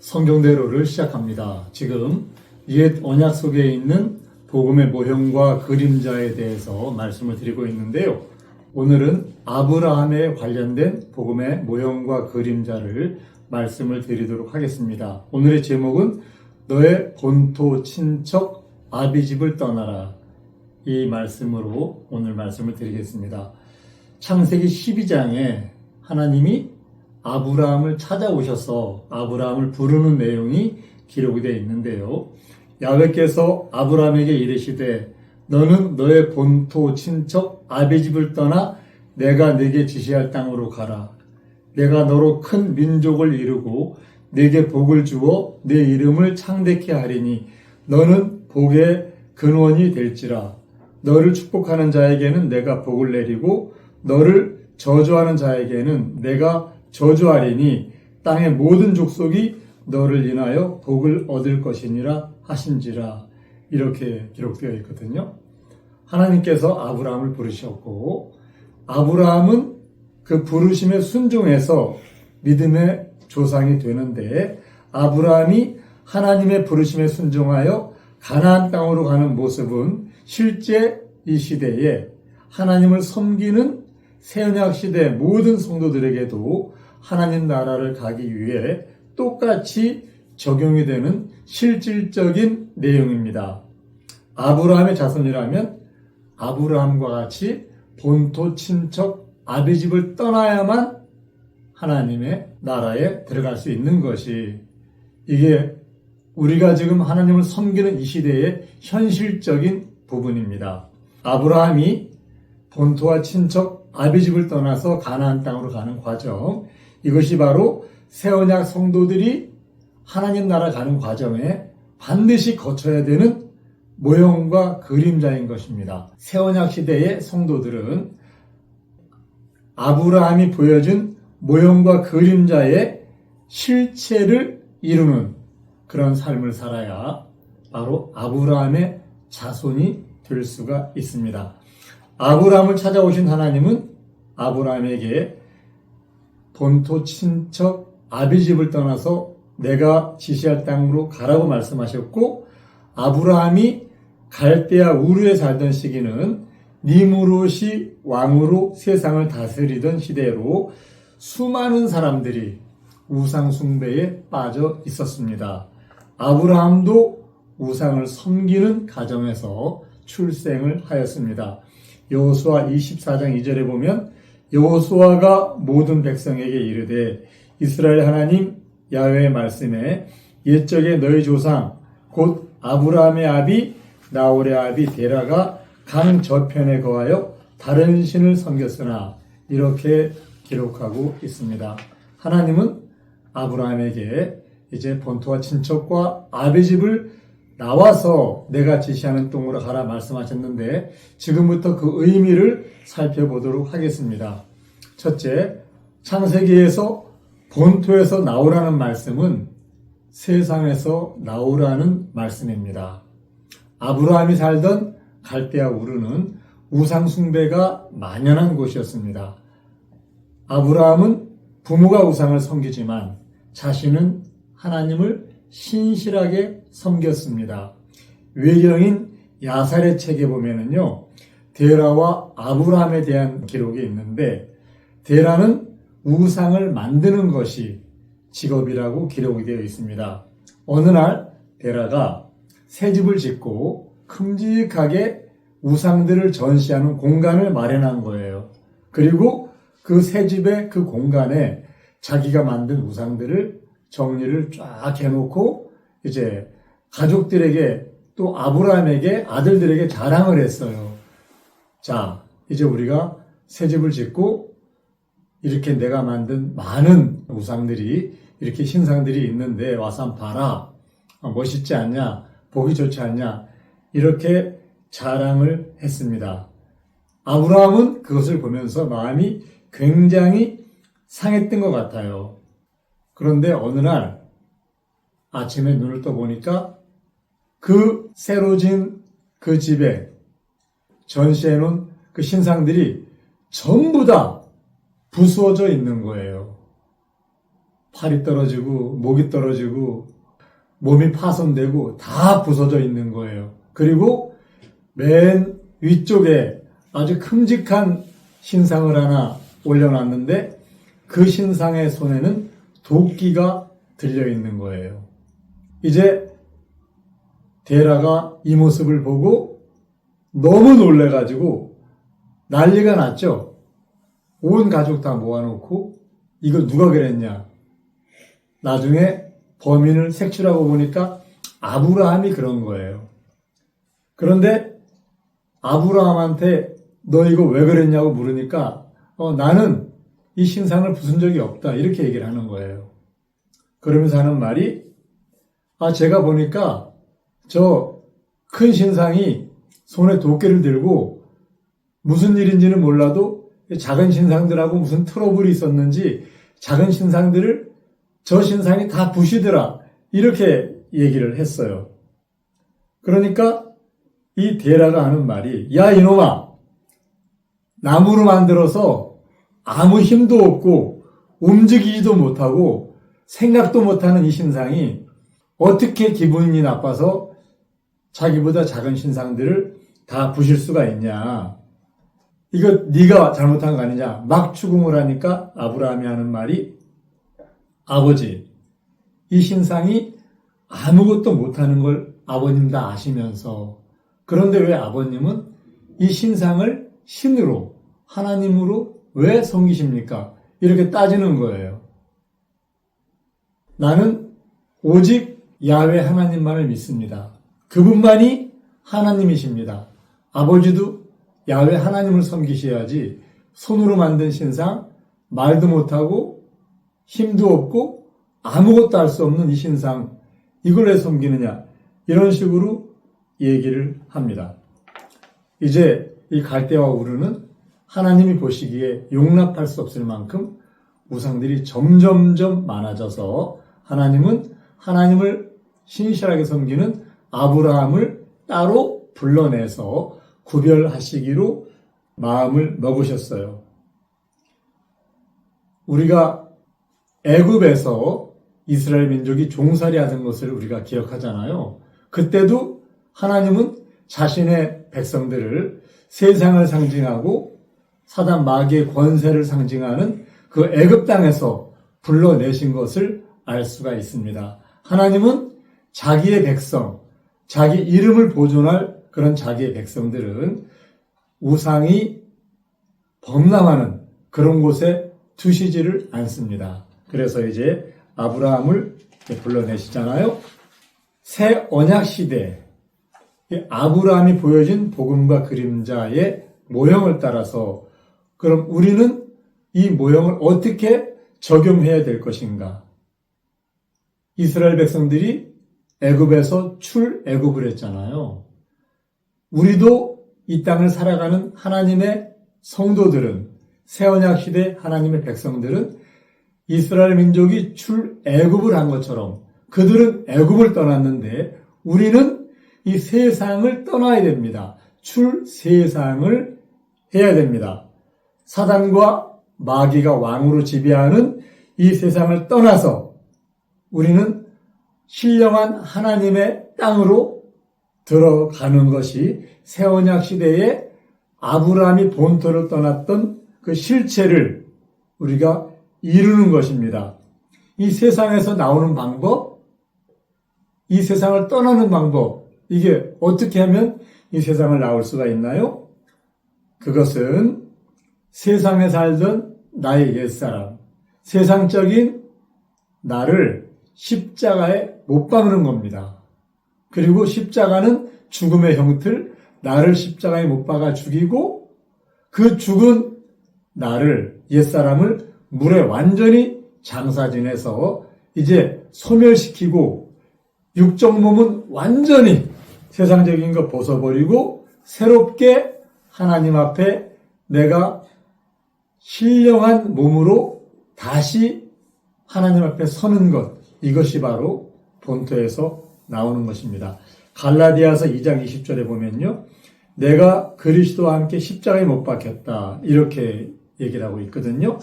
성경대로를 시작합니다. 지금 옛 언약 속에 있는 복음의 모형과 그림자에 대해서 말씀을 드리고 있는데요. 오늘은 아브라함에 관련된 복음의 모형과 그림자를 말씀을 드리도록 하겠습니다. 오늘의 제목은 너의 본토 친척 아비집을 떠나라, 이 말씀으로 오늘 말씀을 드리겠습니다. 창세기 12장에 하나님이 아브라함을 찾아오셔서 아브라함을 부르는 내용이 기록이 되어 있는데요. 야훼께서 아브라함에게 이르시되 너는 너의 본토 친척 아비집을 떠나 내가 네게 지시할 땅으로 가라. 내가 너로 큰 민족을 이루고 네게 복을 주어 네 이름을 창대케 하리니 너는 복의 근원이 될지라. 너를 축복하는 자에게는 내가 복을 내리고 너를 저주하는 자에게는 내가 저주하리니 땅의 모든 족속이 너를 인하여 복을 얻을 것이니라 하신지라. 이렇게 기록되어 있거든요. 하나님께서 아브라함을 부르셨고 아브라함은 그 부르심에 순종해서 믿음의 조상이 되는데, 아브라함이 하나님의 부르심에 순종하여 가나안 땅으로 가는 모습은 실제 이 시대에 하나님을 섬기는 새언약 시대 모든 성도들에게도 하나님 나라를 가기 위해 똑같이 적용이 되는 실질적인 내용입니다. 아브라함의 자손이라면 아브라함과 같이 본토 친척 아비집을 떠나야만 하나님의 나라에 들어갈 수 있는 것이, 이게 우리가 지금 하나님을 섬기는 이 시대의 현실적인 부분입니다. 아브라함이 본토와 친척 아비집을 떠나서 가나안 땅으로 가는 과정, 이것이 바로 새언약 성도들이 하나님 나라 가는 과정에 반드시 거쳐야 되는 모형과 그림자인 것입니다. 새언약 시대의 성도들은 아브라함이 보여준 모형과 그림자의 실체를 이루는 그런 삶을 살아야 바로 아브라함의 자손이 될 수가 있습니다. 아브라함을 찾아오신 하나님은 아브라함에게 본토 친척 아비집을 떠나서 내가 지시할 땅으로 가라고 말씀하셨고, 아브라함이 갈대아 우르에 살던 시기는 니므롯이 왕으로 세상을 다스리던 시대로 수많은 사람들이 우상 숭배에 빠져 있었습니다. 아브라함도 우상을 섬기는 가정에서 출생을 하였습니다. 여호수아 24장 2절에 보면 여호수아가 모든 백성에게 이르되 이스라엘 하나님 야훼의 말씀에 옛적에 너희 조상 곧 아브라함의 아비 나홀의 아비 데라가 강 저편에 거하여 다른 신을 섬겼으나, 이렇게 기록하고 있습니다. 하나님은 아브라함에게 이제 본토와 친척과 아비집을 나와서 내가 지시하는 땅으로 가라 말씀하셨는데, 지금부터 그 의미를 살펴보도록 하겠습니다. 첫째, 창세기에서 본토에서 나오라는 말씀은 세상에서 나오라는 말씀입니다. 아브라함이 살던 갈대아 우르는 우상 숭배가 만연한 곳이었습니다. 아브라함은 부모가 우상을 섬기지만 자신은 하나님을 신실하게 섬겼습니다. 외경인 야살의 책에 보면은요, 데라와 아브라함에 대한 기록이 있는데, 데라는 우상을 만드는 것이 직업이라고 기록이 되어 있습니다. 어느 날 데라가 새 집을 짓고 큼직하게 우상들을 전시하는 공간을 마련한 거예요. 그리고 그 새 집의 그 공간에 자기가 만든 우상들을 정리를 쫙 해놓고 이제 가족들에게 또 아브라함에게 아들들에게 자랑을 했어요. 자, 이제 우리가 새 집을 짓고 이렇게 내가 만든 많은 우상들이, 이렇게 신상들이 있는데 와서 한번 봐라. 멋있지 않냐? 보기 좋지 않냐? 이렇게 자랑을 했습니다. 아브라함은 그것을 보면서 마음이 굉장히 상했던 것 같아요. 그런데 어느 날 아침에 눈을 떠보니까 그 새로 진 그 집에 전시해놓은 그 신상들이 전부 다 부수어져 있는 거예요. 팔이 떨어지고 목이 떨어지고 몸이 파손되고 다 부서져 있는 거예요. 그리고 맨 위쪽에 아주 큼직한 신상을 하나 올려놨는데 그 신상의 손에는 도끼가 들려 있는 거예요. 이제 데라가 이 모습을 보고 너무 놀래가지고 난리가 났죠. 온 가족 다 모아놓고 이거 누가 그랬냐. 나중에 범인을 색출하고 보니까 아브라함이 그런 거예요. 그런데 아브라함한테 너 이거 왜 그랬냐고 물으니까 나는 이 신상을 부순 적이 없다 이렇게 얘기를 하는 거예요. 그러면서 하는 말이 제가 보니까 저 큰 신상이 손에 도끼를 들고 무슨 일인지는 몰라도 작은 신상들하고 무슨 트러블이 있었는지 작은 신상들을 저 신상이 다 부시더라 이렇게 얘기를 했어요. 그러니까 이 데라가 하는 말이 야 이놈아 나무로 만들어서 아무 힘도 없고 움직이지도 못하고 생각도 못하는 이 신상이 어떻게 기분이 나빠서 자기보다 작은 신상들을 다 부실 수가 있냐. 이거 네가 잘못한 거 아니냐. 막 추궁을 하니까 아브라함이 하는 말이 아버지 이 신상이 아무것도 못하는 걸 아버님 다 아시면서 그런데 왜 아버님은 이 신상을 신으로 하나님으로 왜 섬기십니까? 이렇게 따지는 거예요. 나는 오직 야훼 하나님만을 믿습니다. 그분만이 하나님이십니다. 아버지도 야훼 하나님을 섬기셔야지 손으로 만든 신상, 말도 못하고 힘도 없고 아무것도 할 수 없는 이 신상 이걸 왜 섬기느냐 이런 식으로 얘기를 합니다. 이제 이 갈대와 우르는 하나님이 보시기에 용납할 수 없을 만큼 우상들이 점점점 많아져서 하나님은 하나님을 신실하게 섬기는 아브라함을 따로 불러내서 구별하시기로 마음을 먹으셨어요. 우리가 애굽에서 이스라엘 민족이 종살이 하던 것을 우리가 기억하잖아요. 그때도 하나님은 자신의 백성들을 세상을 상징하고 사단 마귀의 권세를 상징하는 그 애굽 땅에서 불러내신 것을 알 수가 있습니다. 하나님은 자기의 백성, 자기 이름을 보존할 그런 자기의 백성들은 우상이 범람하는 그런 곳에 두시지를 않습니다. 그래서 이제 아브라함을 불러내시잖아요. 새 언약 시대 아브라함이 보여진 복음과 그림자의 모형을 따라서 그럼 우리는 이 모형을 어떻게 적용해야 될 것인가? 이스라엘 백성들이 애굽에서 출애굽을 했잖아요. 우리도 이 땅을 살아가는 하나님의 성도들은 새 언약 시대 하나님의 백성들은 이스라엘 민족이 출애굽을 한 것처럼 그들은 애굽을 떠났는데 우리는 이 세상을 떠나야 됩니다. 출세상을 해야 됩니다. 사단과 마귀가 왕으로 지배하는 이 세상을 떠나서 우리는 신령한 하나님의 땅으로 들어가는 것이 새 언약 시대에 아브라함이 본토를 떠났던 그 실체를 우리가 이루는 것입니다. 이 세상에서 나오는 방법, 이 세상을 떠나는 방법, 이게 어떻게 하면 이 세상을 나올 수가 있나요? 그것은 세상에 살던 나의 옛사람, 세상적인 나를 십자가에 못 박는 겁니다. 그리고 십자가는 죽음의 형틀, 나를 십자가에 못 박아 죽이고 그 죽은 나를, 옛사람을 물에 완전히 장사지내서 이제 소멸시키고 육적 몸은 완전히 세상적인 거 벗어버리고 새롭게 하나님 앞에 내가 신령한 몸으로 다시 하나님 앞에 서는 것, 이것이 바로 본토에서 나오는 것입니다. 갈라디아서 2장 20절에 보면요. 내가 그리스도와 함께 십자가에 못 박혔다. 이렇게 얘기를 하고 있거든요.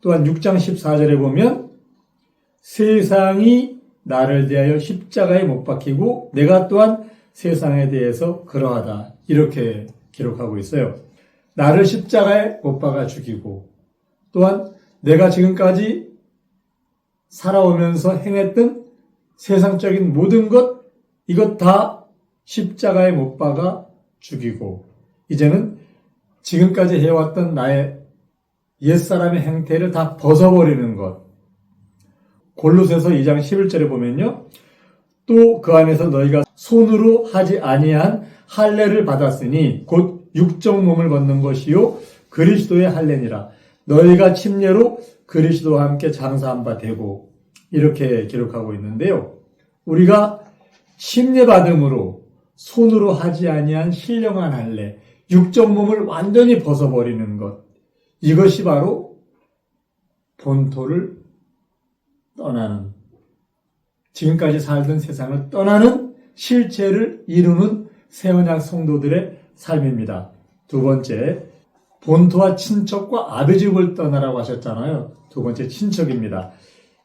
또한 6장 14절에 보면 세상이 나를 대하여 십자가에 못 박히고 내가 또한 세상에 대해서 그러하다. 이렇게 기록하고 있어요. 나를 십자가에 못 박아 죽이고 또한 내가 지금까지 살아오면서 행했던 세상적인 모든 것, 이것 다 십자가에 못 박아 죽이고 이제는 지금까지 해왔던 나의 옛사람의 행태를 다 벗어버리는 것. 골로새서 2장 11절에 보면요. 또 그 안에서 너희가 손으로 하지 아니한 할례를 받았으니 곧 육적 몸을 걷는 것이요 그리스도의 할례니라. 너희가 침례로 그리스도와 함께 장사한 바 되고 이렇게 기록하고 있는데요. 우리가 침례 받음으로 손으로 하지 아니한 신령한 할례, 육적 몸을 완전히 벗어버리는 것. 이것이 바로 본토를 떠나는, 지금까지 살던 세상을 떠나는 실체를 이루는 새언약 성도들의 삶입니다. 두 번째, 본토와 친척과 아비집을 떠나라고 하셨잖아요. 두 번째, 친척입니다.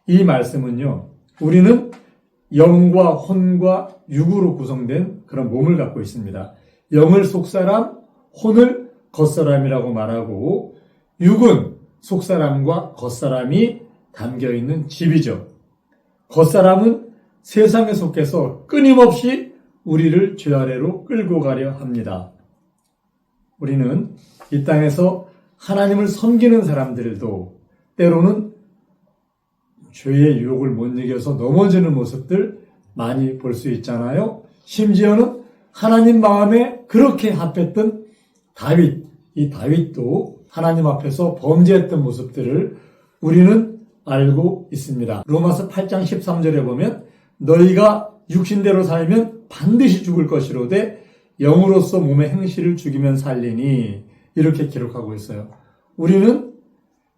이 말씀은요, 우리는 영과 혼과 육으로 구성된 그런 몸을 갖고 있습니다. 영을 속사람, 혼을 겉사람이라고 말하고 육은 속사람과 겉사람이 담겨있는 집이죠. 겉사람은 세상에 속해서 끊임없이 우리를 죄 아래로 끌고 가려 합니다. 우리는 이 땅에서 하나님을 섬기는 사람들도 때로는 죄의 유혹을 못 이겨서 넘어지는 모습들 많이 볼 수 있잖아요. 심지어는 하나님 마음에 그렇게 합했던 다윗, 이 다윗도 하나님 앞에서 범죄했던 모습들을 우리는 알고 있습니다. 로마서 8장 13절에 보면 너희가 육신대로 살면 반드시 죽을 것이로되 영으로서 몸의 행실을 죽이면 살리니 이렇게 기록하고 있어요. 우리는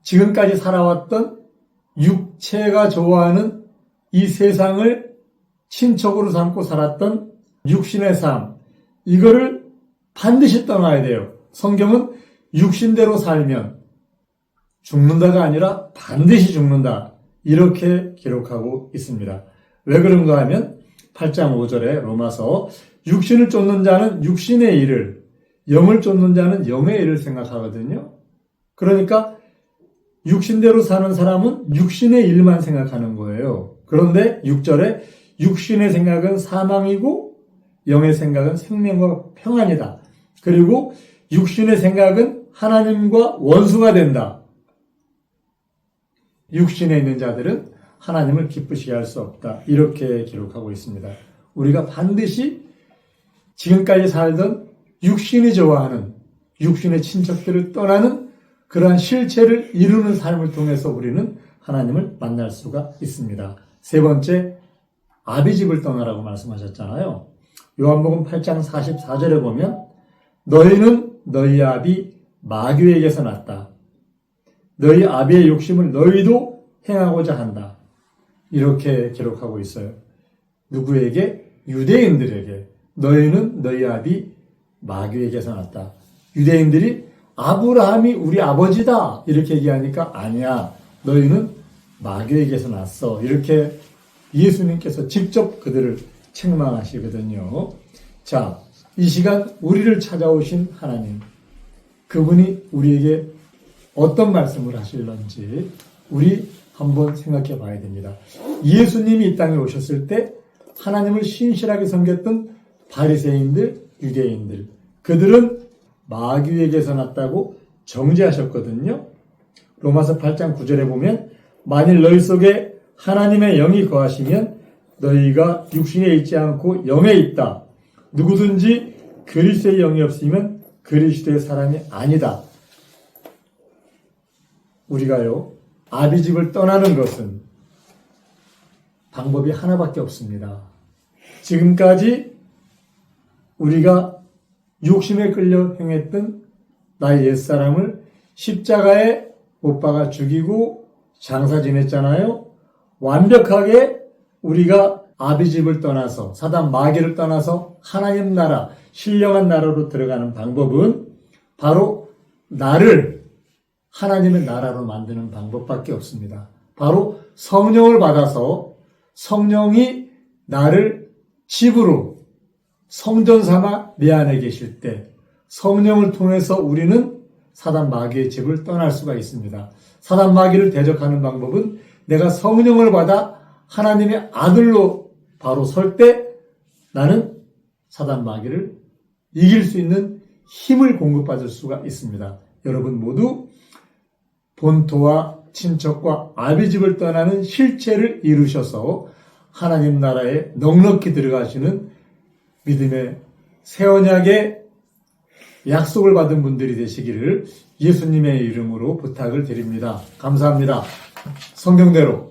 지금까지 살아왔던 육체가 좋아하는 이 세상을 친척으로 삼고 살았던 육신의 삶, 이거를 반드시 떠나야 돼요. 성경은 육신대로 살면 죽는다가 아니라 반드시 죽는다. 이렇게 기록하고 있습니다. 왜 그런가 하면 8장 5절에 로마서 육신을 쫓는 자는 육신의 일을, 영을 쫓는 자는 영의 일을 생각하거든요. 그러니까 육신대로 사는 사람은 육신의 일만 생각하는 거예요. 그런데 6절에 육신의 생각은 사망이고 영의 생각은 생명과 평안이다. 그리고 육신의 생각은 하나님과 원수가 된다. 육신에 있는 자들은 하나님을 기쁘시게 할 수 없다. 이렇게 기록하고 있습니다. 우리가 반드시 지금까지 살던 육신이 좋아하는 육신의 친척들을 떠나는 그러한 실체를 이루는 삶을 통해서 우리는 하나님을 만날 수가 있습니다. 세 번째, 아비집을 떠나라고 말씀하셨잖아요. 요한복음 8장 44절에 보면 너희는 너희 아비 마귀에게서 났다. 너희 아비의 욕심을 너희도 행하고자 한다. 이렇게 기록하고 있어요. 누구에게? 유대인들에게. 너희는 너희 아비 마귀에게서 났다. 유대인들이 아브라함이 우리 아버지다 이렇게 얘기하니까 아니야. 너희는 마귀에게서 났어. 이렇게 예수님께서 직접 그들을 책망하시거든요. 자, 이 시간 우리를 찾아오신 하나님, 그분이 우리에게 어떤 말씀을 하실런지 우리 한번 생각해 봐야 됩니다. 예수님이 이 땅에 오셨을 때 하나님을 신실하게 섬겼던 바리새인들, 유대인들, 그들은 마귀에게서 났다고 정죄하셨거든요. 로마서 8장 9절에 보면 만일 너희 속에 하나님의 영이 거하시면 너희가 육신에 있지 않고 영에 있다. 누구든지 그리스도의 영이 없으면 그리스도의 사람이 아니다. 우리가요, 아비집을 떠나는 것은 방법이 하나밖에 없습니다. 지금까지 우리가 욕심에 끌려 행했던 나의 옛사람을 십자가에 못 박아 죽이고 장사 지냈잖아요. 완벽하게 우리가 아비집을 떠나서 사단 마귀를 떠나서 하나님 나라, 신령한 나라로 들어가는 방법은 바로 나를 하나님의 나라로 만드는 방법밖에 없습니다. 바로 성령을 받아서 성령이 나를 집으로 성전 삼아 내 안에 계실 때 성령을 통해서 우리는 사단 마귀의 집을 떠날 수가 있습니다. 사단 마귀를 대적하는 방법은 내가 성령을 받아 하나님의 아들로 바로 설 때 나는 사단 마귀를 이길 수 있는 힘을 공급받을 수가 있습니다. 여러분 모두 본토와 친척과 아비집을 떠나는 실체를 이루셔서 하나님 나라에 넉넉히 들어가시는 믿음의 새 언약의 약속을 받은 분들이 되시기를 예수님의 이름으로 부탁을 드립니다. 감사합니다. 성경대로